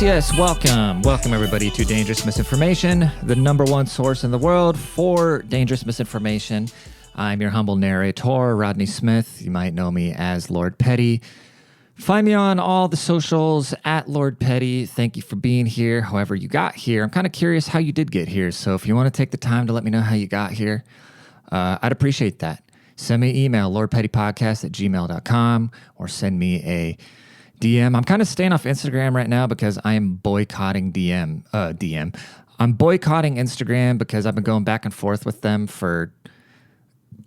Yes. Welcome everybody to Dangerous Misinformation, the number one source in the world for dangerous misinformation. I'm your humble narrator, Rodney Smith. You might know me as Lord Petty. Find me on all the socials at Lord Petty. Thank you for being here, however you got here. I'm kind of curious how you did get here, so if you want to take the time to let me know how you got here, I'd appreciate that. Send me an email, lordpettypodcast@gmail.com, or send me a DM. I'm kind of staying off Instagram right now because I am boycotting DM. I'm boycotting Instagram because I've been going back and forth with them for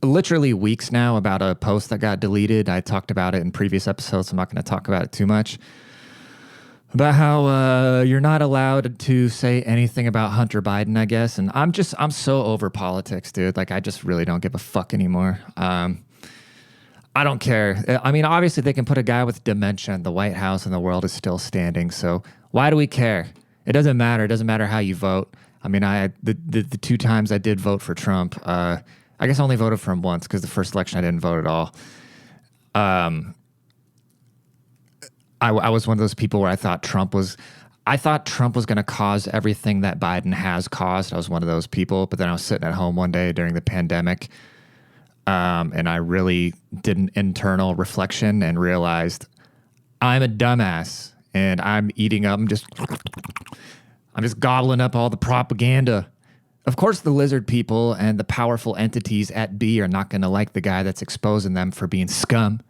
literally weeks now about a post that got deleted. I talked about it in previous episodes, so I'm not going to talk about it too much. About how you're not allowed to say anything about Hunter Biden, I guess. And I'm so over politics, dude. Like, I just really don't give a fuck anymore. I don't care. I mean, obviously they can put a guy with dementia in the White House and the world is still standing. So why do we care? It doesn't matter. It doesn't matter how you vote. I mean, the two times I did vote for Trump, I guess I only voted for him once because the first election I didn't vote at all. I was one of those people where I thought Trump was going to cause everything that Biden has caused. I was one of those people, but then I was sitting at home one day during the pandemic, and I really did an internal reflection and realized I'm a dumbass, and I'm just gobbling up all the propaganda. Of course, the lizard people and the powerful entities at B are not going to like the guy that's exposing them for being scum.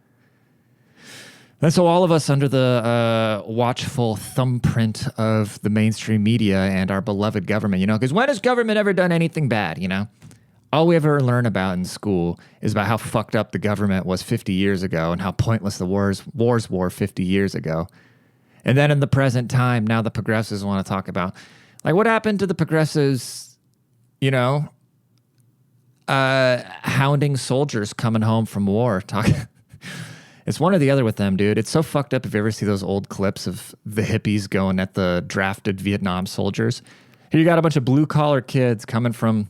And so all of us under the watchful thumbprint of the mainstream media and our beloved government, because when has government ever done anything bad, All we ever learn about in school is about how fucked up the government was 50 years ago and how pointless the wars were 50 years ago. And then in the present time, now the progressives want to talk about, like, what happened to the progressives, hounding soldiers coming home from war. It's one or the other with them, dude. It's so fucked up if you ever see those old clips of the hippies going at the drafted Vietnam soldiers. Here you got a bunch of blue-collar kids coming from,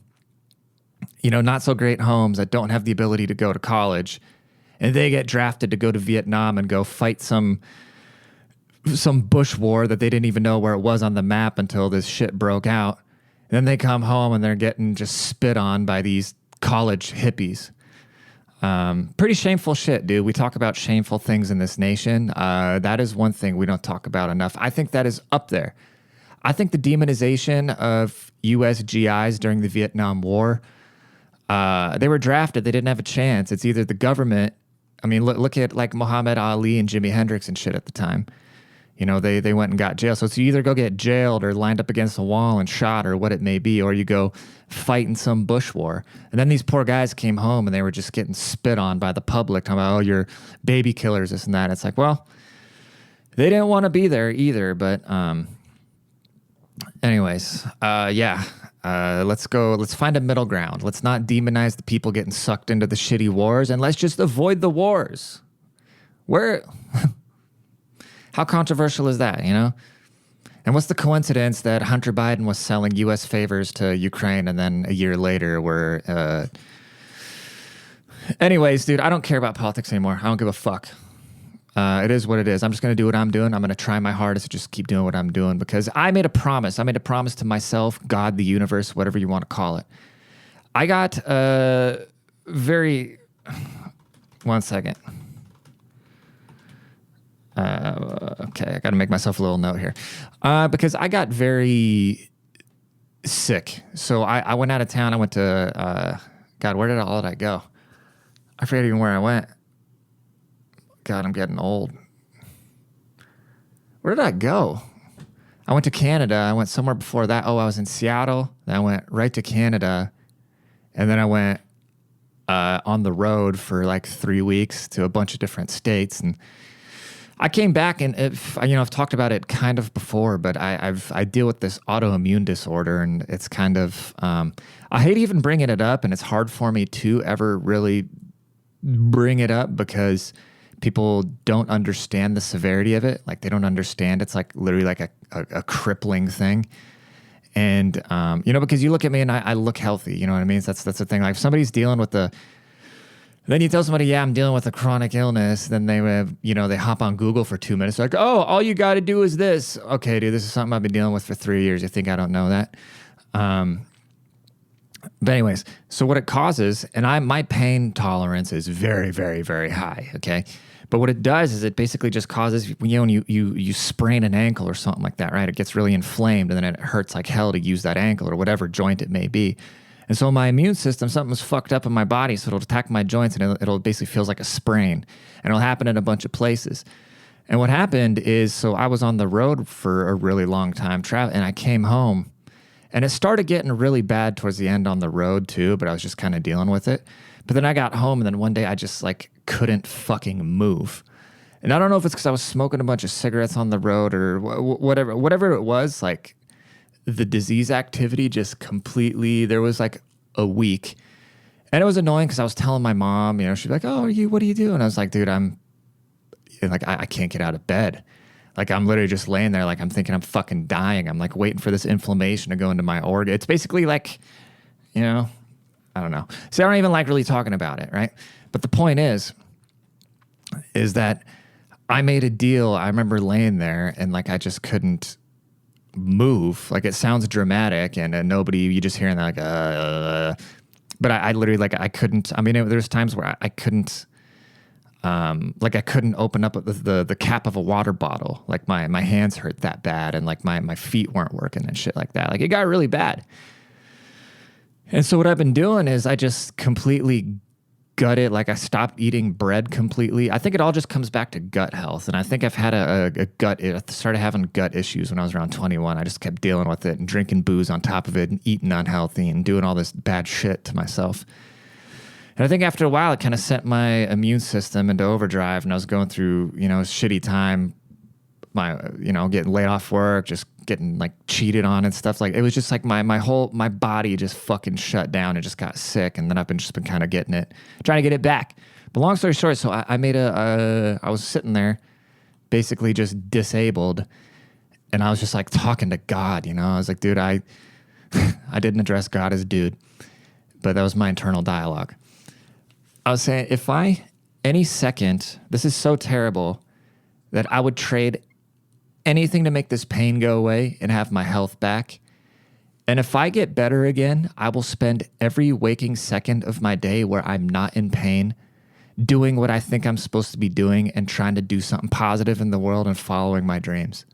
not so great homes that don't have the ability to go to college, and they get drafted to go to Vietnam and go fight some bush war that they didn't even know where it was on the map until this shit broke out. And then they come home and they're getting just spit on by these college hippies. Pretty shameful shit, dude. We talk about shameful things in this nation. That is one thing we don't talk about enough. I think that is up there. I think the demonization of U.S. GIs during the Vietnam War, they were drafted. They didn't have a chance. It's either the government. I mean, look at like Muhammad Ali and Jimi Hendrix and shit at the time. They went and got jail. So it's you either go get jailed or lined up against a wall and shot or what it may be, or you go fight in some bush war. And then these poor guys came home and they were just getting spit on by the public. Talking about, you're baby killers, this and that. It's like, well, they didn't want to be there either. But anyways, let's go. Let's find a middle ground. Let's not demonize the people getting sucked into the shitty wars, and let's just avoid the wars. How controversial is that, And what's the coincidence that Hunter Biden was selling U.S. favors to Ukraine and then a year later we're... Anyways, dude, I don't care about politics anymore. I don't give a fuck. It is what it is. I'm just going to do what I'm doing. I'm going to try my hardest to just keep doing what I'm doing because I made a promise. I made a promise to myself, God, the universe, whatever you want to call it. I got One second. Okay, I got to make myself a little note here. Because I got very sick. So I went out of town. I went to, God, where did I go? I forget even where I went. God, I'm getting old. Where did I go? I went to Canada. I went somewhere before that. I was in Seattle. Then I went right to Canada. And then I went on the road for like 3 weeks to a bunch of different states. And I came back, and I've talked about it kind of before, but I deal with this autoimmune disorder, and it's kind of I hate even bringing it up, and it's hard for me to ever really bring it up because people don't understand the severity of it. Like, they don't understand it's like literally like a crippling thing, and because you look at me and I look healthy. You know what I mean? That's the thing. Like, if somebody's dealing with the Then you tell somebody, yeah, I'm dealing with a chronic illness. Then they hop on Google for 2 minutes. Like, oh, all you got to do is this. Okay, dude, this is something I've been dealing with for 3 years. You think I don't know that? But anyways, so what it causes, and my pain tolerance is very, very, very high. Okay. But what it does is it basically just causes, when you sprain an ankle or something like that, right? It gets really inflamed and then it hurts like hell to use that ankle or whatever joint it may be. And so my immune system, something was fucked up in my body, so it'll attack my joints and it'll basically feels like a sprain. And it'll happen in a bunch of places. And what happened is, so I was on the road for a really long time traveling, and I came home, and it started getting really bad towards the end on the road too, but I was just kind of dealing with it. But then I got home, and then one day I just like couldn't fucking move. And I don't know if it's because I was smoking a bunch of cigarettes on the road or whatever it was, like the disease activity just completely, there was like a week. And it was annoying because I was telling my mom, she'd be like, oh, what do you do? And I was like, dude, I can't get out of bed. Like I'm literally just laying there like I'm thinking I'm fucking dying. I'm like waiting for this inflammation to go into my organ. It's basically like, I don't know. See, I don't even like really talking about it, right? But the point is that I made a deal. I remember laying there and like I just couldn't move. Like it sounds dramatic and nobody, you just hearing that like, but I literally like I couldn't. I mean, there's times where I couldn't. Like I couldn't open up the cap of a water bottle. Like my hands hurt that bad, and like my feet weren't working and shit like that. Like it got really bad. And so what I've been doing is I just completely gut it. Like I stopped eating bread completely. I think it all just comes back to gut health. And I think I've had a gut, I started having gut issues when I was around 21. I just kept dealing with it and drinking booze on top of it and eating unhealthy and doing all this bad shit to myself. And I think after a while, it kind of sent my immune system into overdrive, and I was going through, a shitty time, getting laid off work, just getting like cheated on and stuff. Like it was just like my body just fucking shut down and just got sick. And then I've been kind of trying to get it back. But long story short, so I was sitting there basically just disabled, and I was just like talking to God, I was like, dude, I didn't address God as dude, but that was my internal dialogue. I was saying, if any second, this is so terrible that I would trade anything to make this pain go away and have my health back. And if I get better again, I will spend every waking second of my day where I'm not in pain, doing what I think I'm supposed to be doing and trying to do something positive in the world and following my dreams.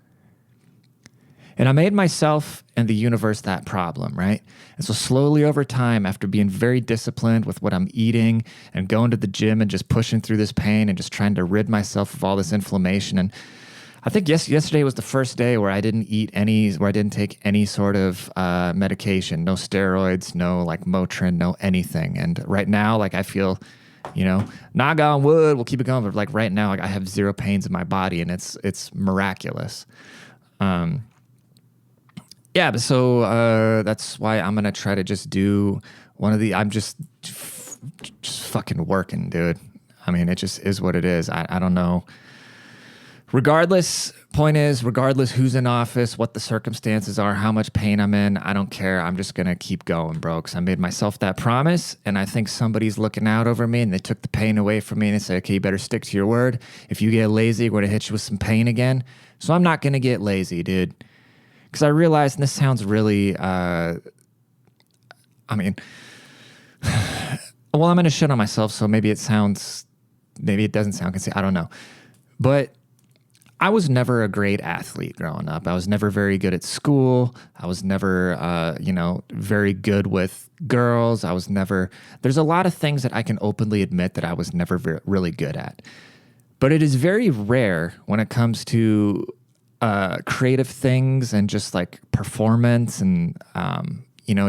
And I made myself and the universe that problem, right? And so slowly over time, after being very disciplined with what I'm eating and going to the gym and just pushing through this pain and just trying to rid myself of all this inflammation. And I think yesterday was the first day where I didn't take any sort of medication, no steroids, no like Motrin, no anything. And right now, like I feel, knock on wood, we'll keep it going. But like right now, like I have zero pains in my body, and it's miraculous. Yeah, but so that's why I'm gonna try to just do I'm just fucking working, dude. I mean, it just is what it is. I don't know. Regardless who's in office, what the circumstances are, how much pain I'm in, I don't care. I'm just gonna keep going, bro, because I made myself that promise, and I think somebody's looking out over me, and they took the pain away from me, and they say, okay, you better stick to your word. If you get lazy, we're gonna hit you with some pain again. So I'm not gonna get lazy, dude. Because I realized, and this sounds really, well, I'm going to shit on myself, so maybe it doesn't sound conceited. I don't know. But I was never a great athlete growing up. I was never very good at school. I was never, very good with girls. There's a lot of things that I can openly admit that I was never really good at. But it is very rare when it comes to creative things and just like performance and,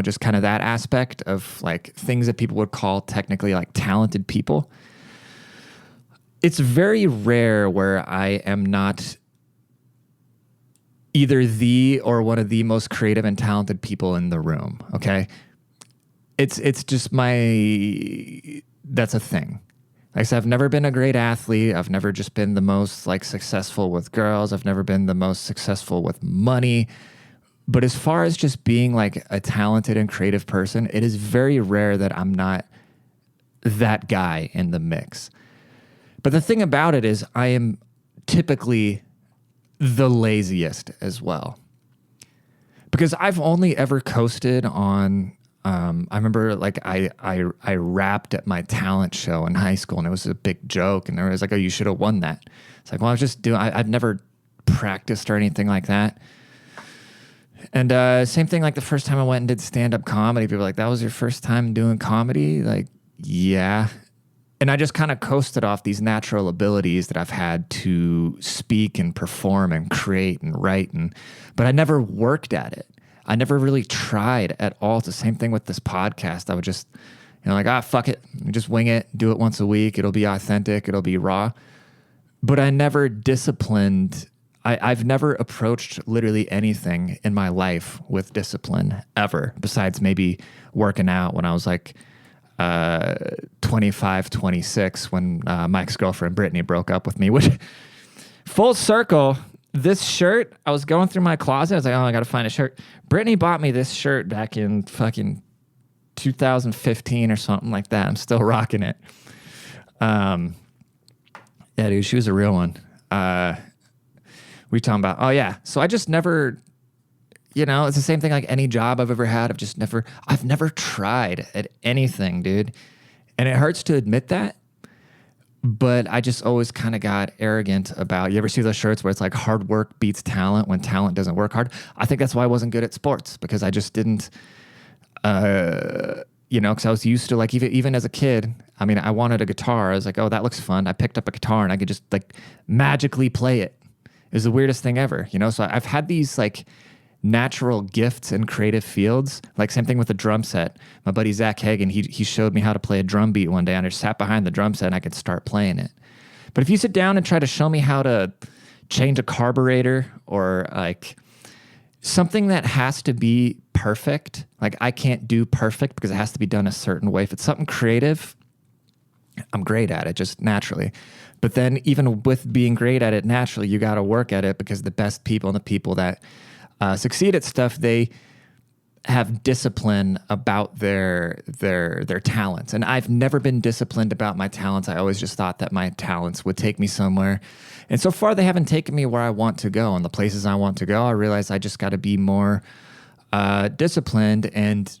just kind of that aspect of like things that people would call technically like talented people. It's very rare where I am not either the or one of the most creative and talented people in the room. Okay. It's just that's a thing. Like I said, I've never been a great athlete. I've never just been the most like successful with girls. I've never been the most successful with money. But as far as just being like a talented and creative person, it is very rare that I'm not that guy in the mix. But the thing about it is I am typically the laziest as well. Because I've only ever coasted on, I remember like I rapped at my talent show in high school and it was a big joke and there was like, oh, you should have won that. It's like, well, I've never practiced or anything like that. And same thing like the first time I went and did stand-up comedy, people were like, that was your first time doing comedy? Like, yeah. And I just kind of coasted off these natural abilities that I've had to speak and perform and create and write. But I never worked at it. I never really tried at all. It's the same thing with this podcast. I would just, like, fuck it. Just wing it. Do it once a week. It'll be authentic. It'll be raw. But I never disciplined. I've never approached literally anything in my life with discipline ever, besides maybe working out when I was like 25, 26, when my ex-girlfriend Brittany broke up with me, which full circle, this shirt, I was going through my closet. I was like, oh, I got to find a shirt. Brittany bought me this shirt back in fucking 2015 or something like that. I'm still rocking it. Yeah, dude, she was a real one. We talking about, oh yeah. So I just never, it's the same thing like any job I've ever had. I've never tried at anything, dude. And it hurts to admit that, but I just always kind of got arrogant about, you ever see those shirts where it's like hard work beats talent when talent doesn't work hard? I think that's why I wasn't good at sports, because I just didn't, because I was used to like, even as a kid, I mean, I wanted a guitar. I was like, oh, that looks fun. I picked up a guitar and I could just like magically play it. It was the weirdest thing ever, So I've had these like natural gifts in creative fields. Like same thing with the drum set. My buddy Zach Hagen, he showed me how to play a drum beat one day, and I just sat behind the drum set and I could start playing it. But if you sit down and try to show me how to change a carburetor or like something that has to be perfect, like I can't do perfect because it has to be done a certain way. If it's something creative, I'm great at it just naturally. But then even with being great at it naturally, you got to work at it, because the best people and the people that succeed at stuff, they have discipline about their talents. And I've never been disciplined about my talents. I always just thought that my talents would take me somewhere. And so far, they haven't taken me where I want to go. And the places I want to go, I realize I just got to be more disciplined. And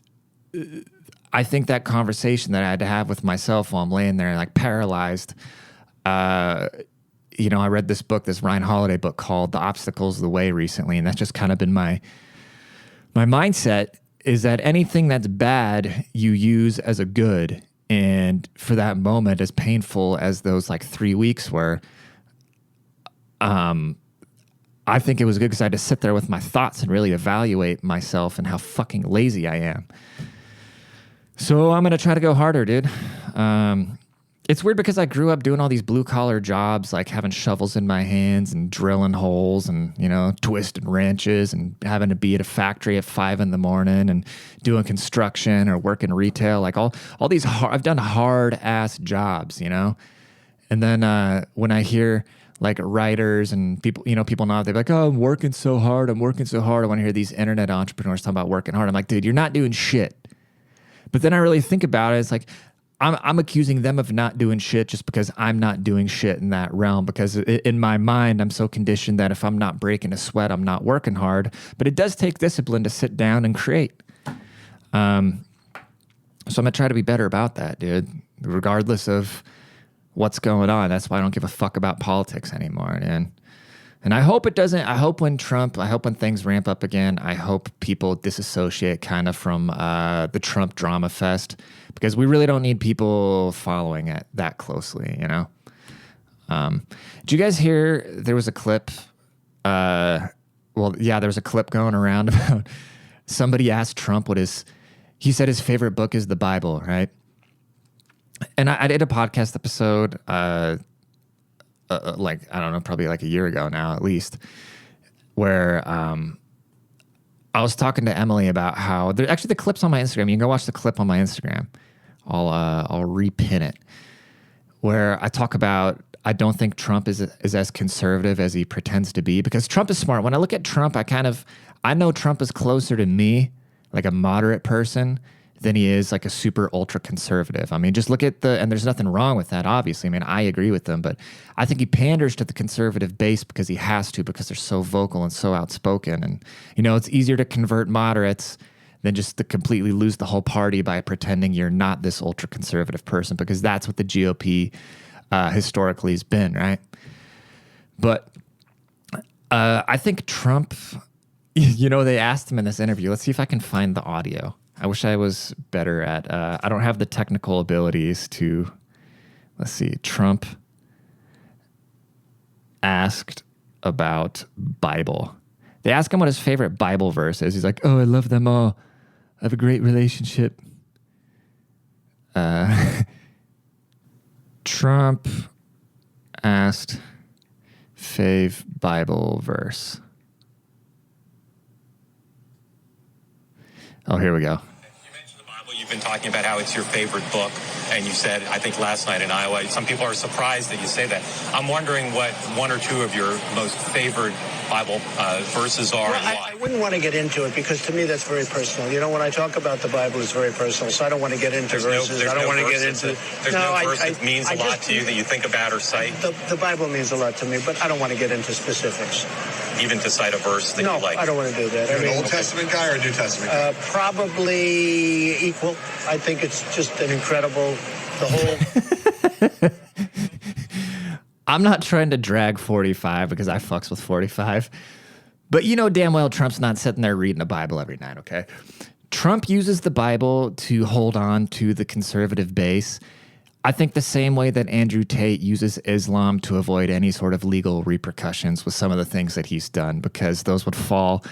I think that conversation that I had to have with myself while I'm laying there like paralyzed, I read this book, this Ryan Holiday book called The Obstacles of the Way recently, and that's just kind of been my mindset, is that anything that's bad you use as a good. And for that moment, as painful as those like 3 weeks were, I think it was good because I had to sit there with my thoughts and really evaluate myself and how fucking lazy I am. So I'm going to try to go harder, dude. It's weird because I grew up doing all these blue collar jobs, like having shovels in my hands and drilling holes and, twisting wrenches and having to be at a factory at 5 a.m. and doing construction or working retail, like all these I've done hard ass jobs, And then when I hear like writers and people, people now, they're like, oh, I'm working so hard. I want to hear these internet entrepreneurs talking about working hard. I'm like, dude, you're not doing shit. But then I really think about it. It's like, I'm accusing them of not doing shit just because I'm not doing shit in that realm, because in my mind, I'm so conditioned that if I'm not breaking a sweat, I'm not working hard. But it does take discipline to sit down and create. So I'm going to try to be better about that, dude, regardless of what's going on. That's why I don't give a fuck about politics anymore, man. And I hope it doesn't. I hope when things ramp up again, I hope people disassociate kind of from the Trump drama fest, because we really don't need people following it that closely, Did you guys hear there was a clip? There was a clip going around about somebody asked Trump he said his favorite book is the Bible, right? And I did a podcast episode, like, I don't know, probably like a year ago now, at least, where I was talking to Emily about how the clip's on my Instagram. You can go watch the clip on my Instagram. I'll repin it, where I talk about, I don't think Trump is as conservative as he pretends to be, because Trump is smart. When I look at Trump, I know Trump is closer to me, like a moderate person, than he is like a super ultra conservative. I mean, just look at and there's nothing wrong with that, obviously. I mean, I agree with them, but I think he panders to the conservative base because he has to, because they're so vocal and so outspoken. And, it's easier to convert moderates than just to completely lose the whole party by pretending you're not this ultra conservative person, because that's what the GOP historically has been, right? But I think Trump, they asked him in this interview. Let's see if I can find the audio. I wish I was better at, I don't have the technical abilities to, let's see, Trump asked about Bible. They asked him what his favorite Bible verse is. He's like, oh, I love them all. I have a great relationship. Trump asked fave Bible verse. Oh, here we go. You mentioned the Bible. You've been talking about how it's your favorite book. And you said, I think last night in Iowa, some people are surprised that you say that. I'm wondering what one or two of your most favorite Bible verses are. Well, I wouldn't want to get into it because to me that's very personal. When I talk about the Bible, it's very personal. So I don't want to get into verses. I don't want to get into. There's no verse that means a lot to you that you think about or cite. The Bible means a lot to me, but I don't want to get into specifics. Even to cite a verse that you like. No, I don't want to do that. You're an Old Testament guy or a New Testament guy? Probably equal. I think it's just an incredible. The whole. I'm not trying to drag 45 because I fucks with 45. But damn well Trump's not sitting there reading the Bible every night, okay? Trump uses the Bible to hold on to the conservative base. I think the same way that Andrew Tate uses Islam to avoid any sort of legal repercussions with some of the things that he's done, because those would fall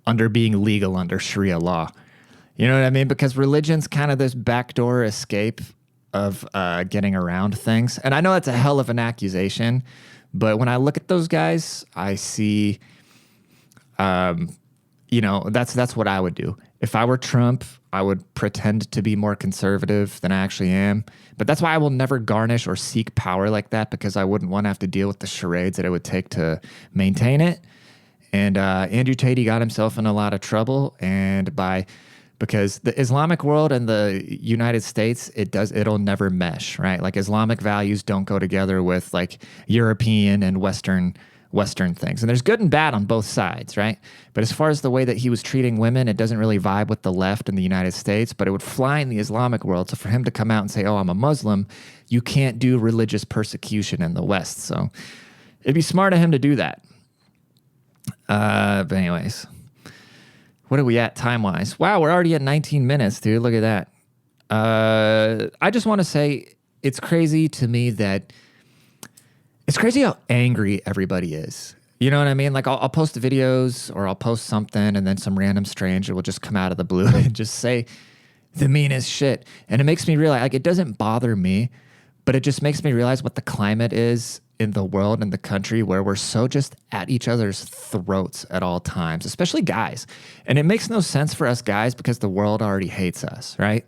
under being legal under Sharia law. You know what I mean? Because religion's kind of this backdoor escape of getting around things. And I know that's a hell of an accusation, but when I look at those guys, I see, that's what I would do. If I were Trump, I would pretend to be more conservative than I actually am. But that's why I will never garnish or seek power like that, because I wouldn't want to have to deal with the charades that it would take to maintain it. And Andrew Tate got himself in a lot of trouble, because the Islamic world and the United States, it'll never mesh, right? Like Islamic values don't go together with like European and Western things. And there's good and bad on both sides, right? But as far as the way that he was treating women, it doesn't really vibe with the left in the United States, but it would fly in the Islamic world. So for him to come out and say, oh, I'm a Muslim, you can't do religious persecution in the West. So it'd be smart of him to do that. But anyways, what are we at time-wise? Wow, we're already at 19 minutes, dude. Look at that. I just want to say it's crazy to me that it's crazy how angry everybody is. You know what I mean? Like I'll post videos or I'll post something and then some random stranger will just come out of the blue and just say the meanest shit. And it makes me realize, like, it doesn't bother me, but it just makes me realize what the climate is in the world and the country, where we're so just at each other's throats at all times, especially guys. And it makes no sense for us guys because the world already hates us, right?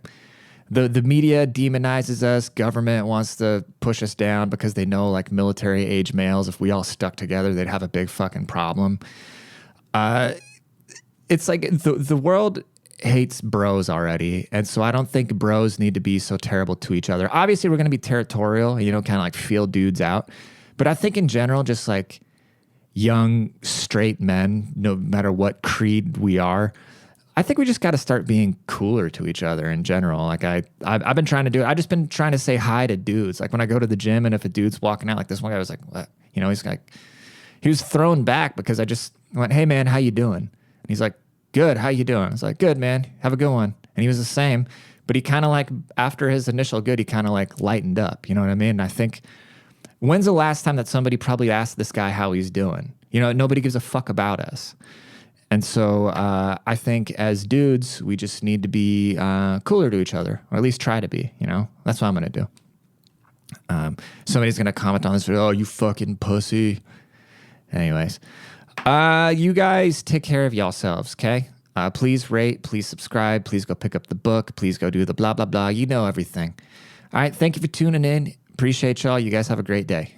The media demonizes us. Government wants to push us down because they know, like, military age males, if we all stuck together, they'd have a big fucking problem. It's like the world hates bros already. And so I don't think bros need to be so terrible to each other. Obviously, we're going to be territorial, kind of like feel dudes out. But I think in general, just like young, straight men, no matter what creed we are, I think we just got to start being cooler to each other in general. Like I've been trying to do it. I've just been trying to say hi to dudes. Like when I go to the gym and if a dude's walking out, like this one guy was like, what? He's like, he was thrown back because I just went, hey man, how you doing? And he's like, good, how you doing? I was like, good man, have a good one. And he was the same, but he kind of like, after his initial good, he kind of like lightened up. You know what I mean? And I think, when's the last time that somebody probably asked this guy how he's doing? Nobody gives a fuck about us. And so I think as dudes, we just need to be cooler to each other, or at least try to be, That's what I'm going to do. Somebody's going to comment on this video, oh, you fucking pussy. Anyways, you guys take care of yourselves, okay? Please rate, please subscribe, please go pick up the book, please go do the blah, blah, blah. You know everything. All right, thank you for tuning in. Appreciate y'all. You guys have a great day.